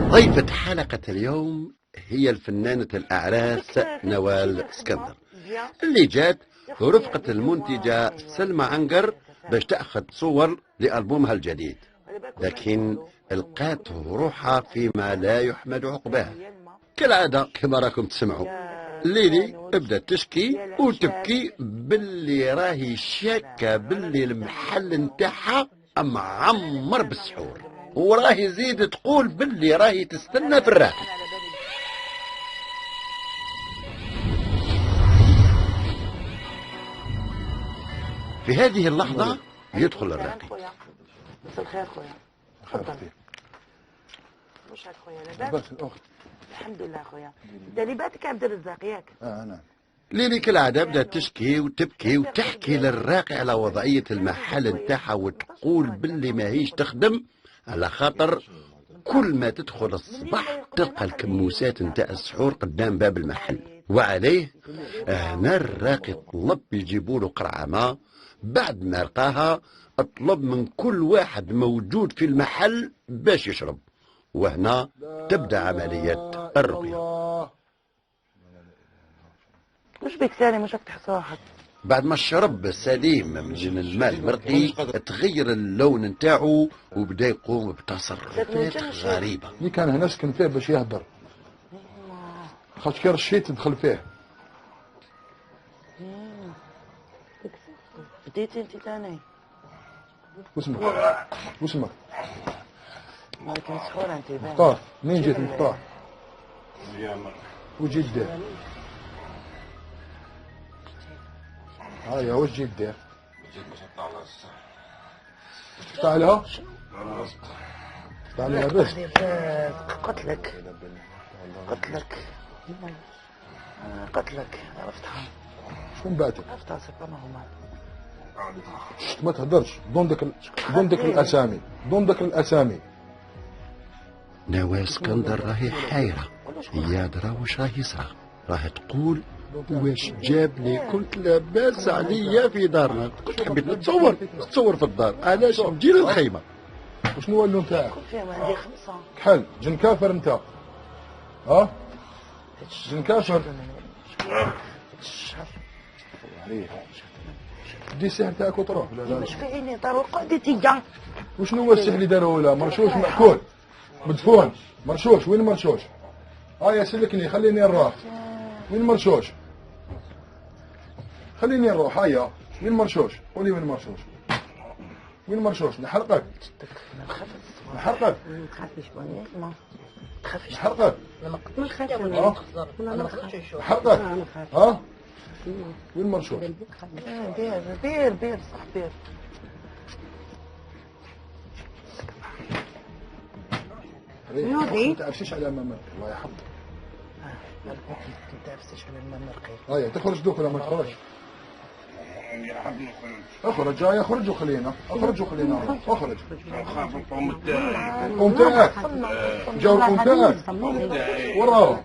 ضيفة حلقة اليوم هي الفنانة الأعراس نوال اسكندر، اللي جات برفقة المنتجة سلمى عنقر باش تأخذ صور لألبومها الجديد، لكن القات روحها فيما لا يحمد عقباه. كالعادة كما راكم تسمعوا، ليلي بدات تشكي وتبكي باللي راهي شاكة باللي المحل نتاعها معمر بالسحور، وراهي زيد تقول باللي راهي تستنى في الراقي. في هذه اللحظة يدخل الراقي. مساء الخير خويا. تفضل. وش هاك خويا لاباس؟ لاباس الأخت. الحمد لله خويا. انت اللي باتك عبد الرزاق ياك؟ نعم. ليلي كالعادة بدات تشكي وتبكي وتحكي للراقي على وضعية المحل نتاعها، وتقول باللي ماهيش تخدم على خاطر كل ما تدخل الصباح تلقى الكموسات نتاع السحور قدام باب المحل، وعليه هنا الراقي طلب يجيبوا له قرعة ماء. بعد ما لقاها اطلب من كل واحد موجود في المحل باش يشرب، وهنا تبدا عملية الرقية. وش بيك سالم؟ وش تحس روحك؟ بعد ما الشرب سليم من الماء المرقي تغير اللون نتاعو وبدا يقوم بتصرفات غريبة. اللي كان هنا سكن فيه باش يهدر، خاطر كي رشيت ندخل فيه. بديتي انت ثاني. واسمك؟ واسمك؟ ولكن سحورة انت باين. مختار. منين جيت مختار؟ وجيت دير؟ هاي واش جيت دير؟ جيت باش نطلع على الصح. شفت عليها؟ شفت عليها بس؟ قتلك قتلك قتلك. عرفتها. شكون بعتك؟ عرفتها سبحان الله. ما تهدرش، ضمدك الاسامي، ضمدك الاسامي. نوال اسكندر راهي حايرة، هي درا واش راه يصرى، راه تقول واش جابني كنت لاباس عليا في دارنا، كنت حبيت نتصور في الدار، علاش نجي للخيمة؟ وشنو هو اللون تاعك؟ فيها ما عندي خمسة. كحل جن كافر انت. جن كافر. دي السحر تاعك وتروح. لا مش في عيني طاروا قعدتي كاع. وشنو هو السحر اللي داروا له؟ مرشوش مأكول مدفون. مرشوش وين مرشوش؟ هيا سلكني خليني نروح. وين مرشوش؟ خليني نروح. هيا وين مرشوش؟ قولي وين مرشوش؟ وين مرشوش؟ نحرقك. نحرقك. ما تخافيش بني ما تخافيش. نحرقك. ما نخافش ولا نخزر. انا ما نخافش. نحرقك. وين مرشوش؟ بير صح بير. نوضي ما تعرفيش على امام الله يحفظك. ما تعرفيش على امام مرقي. هيا تخرج دوك ولا ما تخرجش؟ اخرج. جاي اخرج وخلينا. اخرج وخلينا. اخرج. القوم تاعك. القوم تاعك. جاو القوم تاعك. وراهم.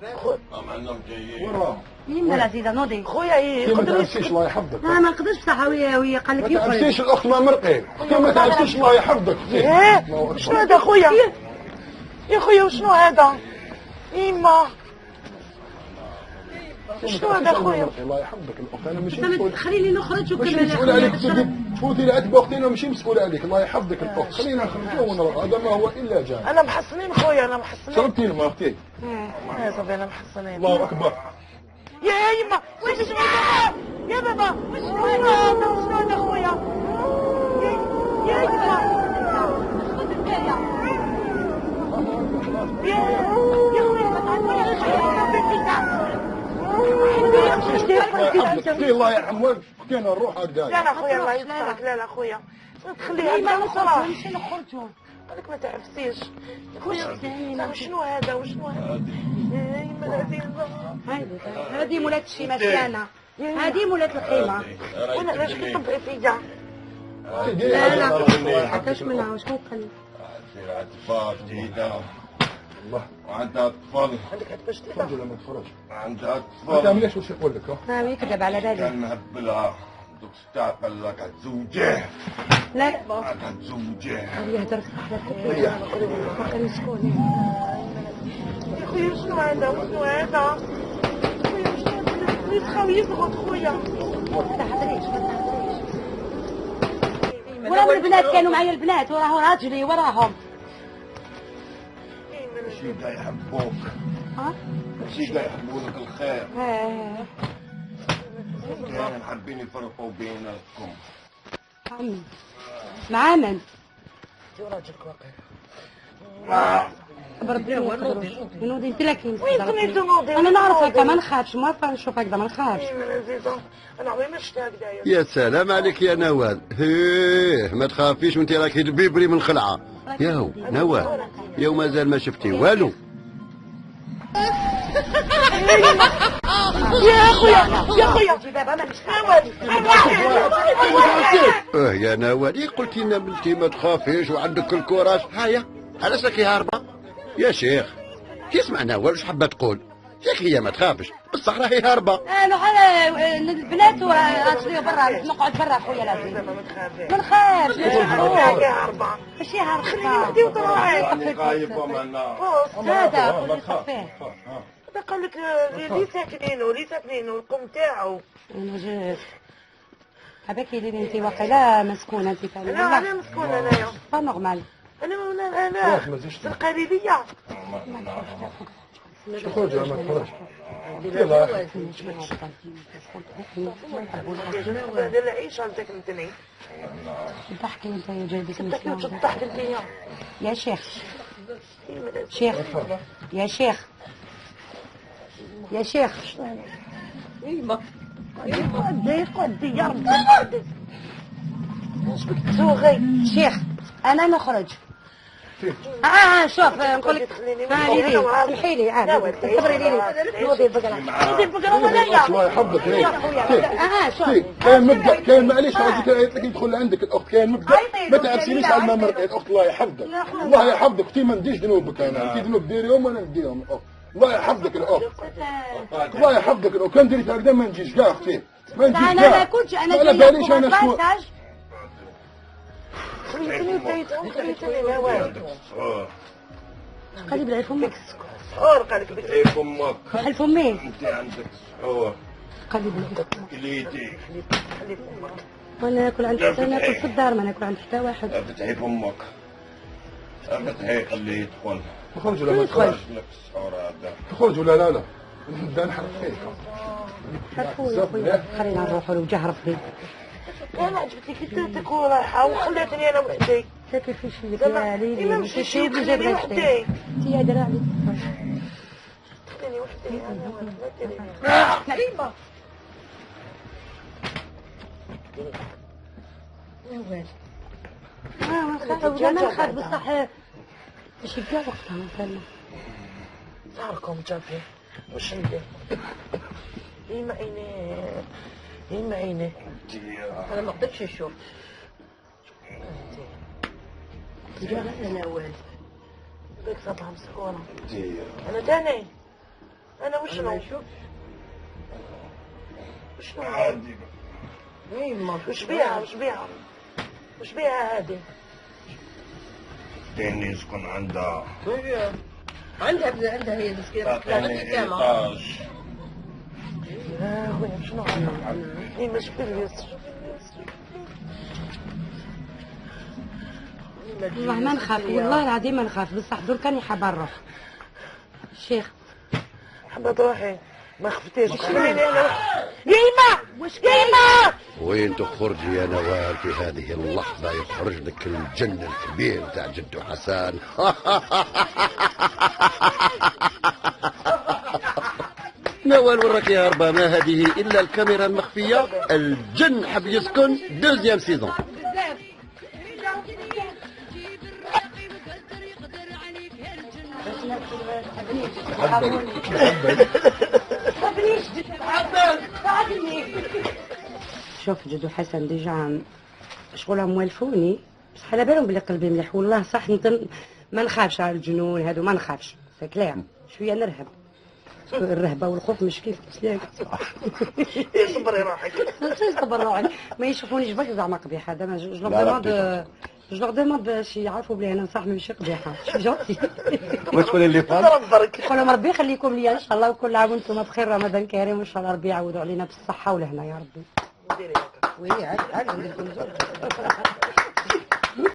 وراهم. يما العزيزة نوضي. خويا ما تعرفيش الله يحفظك. ما نقدرش بصح وهي قال لك ما تعرفيش الاخت ما مرقي. ما تعرفيش الله يحفظك. شنو هذا خويا؟ يا خويا وشنو هذا؟ يما شنو هذا خويا؟ الله يحفظك الاخت. انا ماشي مسؤول. خليني نخرج ماشي مسؤول عليك. تفوتي لعتبه اختي. انا ماشي مسؤول عليك. الله يحفظك الاخت. خلينا نخرجوا ونروح. هذا ما هو الا جان. انا محصنين خويا. انا محصنين. شربتي الماء اختي؟ يا صبي انا محصنين. الله اكبر. يا يما وش بابا؟ يا بابا وش هذا؟ وش هذا خويا؟ يا يما يا خويا ما تعرفش. الله يرحمك. كاين نروح هكذا. لا خويا الله يسترك. لا خويا تخليها ما صراحه. نمشي نخرجوا. قالك ما تعرفتيش. شنو هذا وشنو هذا؟ يا يما العزيزة هذه مولات الشيمة ماشي هذه مولات الخيمة. وانا علاش كتطبعي فيا؟ لا حتاش منها واش كنخلي؟ فيها اطفال جديدة. الله. وعندها اطفال. عندك عتباش تخرج ولا ما تخرج؟ عندها ما اطفال. تعمليش واش يقول لك. يكذب على بالي. كان مهبلها دوك ستة قال لك هتزوجيه لا هتزوجيه يهدر باقي مسكون. يا خويا شنو هذا وشنو هذا؟ خويا شنو يسخاو يزغط خويا. ما تهضريش ما تهضريش. ورا البنات كانوا معايا البنات وراه راجلي وراهم. ماشي كاع يحبوك ها؟ ماشي كاع يحبوا لك الخير ها كاين حابين يفرقوا بيناتكم عمي مع من؟ بربي نوضي انت لكن انا نعرف هكا ما نخافش موافقه نشوف هكذا ما نخافش. انا عمري ما شفت هكذا. يا سلام عليك يا نوال، هيه ما تخافيش وانت راكي دبيبري من الخلعه. ياهو نوال يا مازال ما شفتي والو. يا خويا يا نوال قلتي لنا بنتي ما تخافيش وعندك الكوراج. هيا علاش راكي هاربه يا شيخ؟ كي سمع نوال واش حابه تقول؟ ياك هي ما تخافش بصح راهي هاربه. انا البنات راجلي برا نقعد برا خويا لازم ما نخافش. ماشي هاربه راني خايفه منا هذا قولي صفيه. هذا قال لك لي ساكنين والقم تاعو. انا جيت هذاك اللي انت واقيلا مسكونه انت ثاني. لا انا مسكونه انايا با نورمال. انا في القليليه. خرج ما تخرج. هذا العيش هذاك نتني. تضحكي انت يا جايبك تضحك انت يا شيخ. شيخ يا شيخ يا شيخ. ايما قدي يا ربي قدي. صوغي شيخ انا نخرج. شوف نقول لك سمحي لي عاد صبري لي نوضي البقره الله يحفظك. شوف كاين معليش عايزك لك يدخل عندك الاخت. كاين مبدا ما تعرفينيش على ما مرت الاخت. الله يحفظك الله يحفظك. انت ما نديش ذنوبك انا. انت ذنوب ديريهم وانا نديرهم الاخت. الله يحفظك الاخت. الله يحفظك الاخت. كان دريت هكذا ما نجيش كاع اختي ما نجيش كاع. انا ما كنتش انا على باليش انا شكون. قلب لي فمك سحور قالك اي فمك حل فمي انت عندك سحور قلب لي كليتي وانا ناكل عند حتى ناكل في الدار ما ناكل عند حتى واحد. فتحي فمك فتحي خليه يدخل. تخرج ولا ما تخرج؟ لك السحور هذا تخرج ولا لا؟ نبدا نحرق فيك. حرفوا يا خويا خلينا نروحوا له وجه ربي. انا عجبتني كي تكون رايحه وخليتني انا وحدي. ساكن في شي يا ليلي ماشي شي اللي جاب لك انت يا دراعي. خليني وحدي نعيمه ما نخاف بصح ماشي كاع وقتها مثلا نهاركم جابي واش ندير؟ يما عيني انا ما قدرتش نشوف. انا والد بك صباح مسكونه انا تاني انا وشنو عادي يما وش بيها هذه؟ تاني يسكن عندها عندها هي المسكينه تعطيني ايطاج. يا خويا شنو هي مش باليسر. والله ما نخاف والله العظيم ما نخاف بصح دور كان يحب نروح. الشيخ حبت روحي ما خفتيش. يما واش يما وين تخرجي يا نوال في هذه اللحظة؟ يخرج لك الجن الكبير تاع جدو حسن. نوال وراك يا هربة ما هذه إلا الكاميرا المخفية. الجن حب يسكن دوزيام سيزون. شوف جدو حسن ديجا شغلهم موالفوني بصح على بالهم بلي قلبي مليح والله صح ما نخافش على الجنون هادو ما نخافش سكلير شويه نرهب الرهبه والخوف مش كيف ياك. صبري روحك. صبر روحك ما يشوفونيش بك زعما قبيحه. هذا انا جو لوغ ديموند باش يعرفوا بلي انا نصاحبي ماشي قبيحه. جونتي. وشكون اللي فات؟ نقول لهم ربي يخليكم ليا ان شاء الله، وكل عام وانتم بخير، رمضان كريم وان شاء الله ربي يعاودوا علينا بالصحه والهنا يا ربي. وي عاد ندير لكم زوج.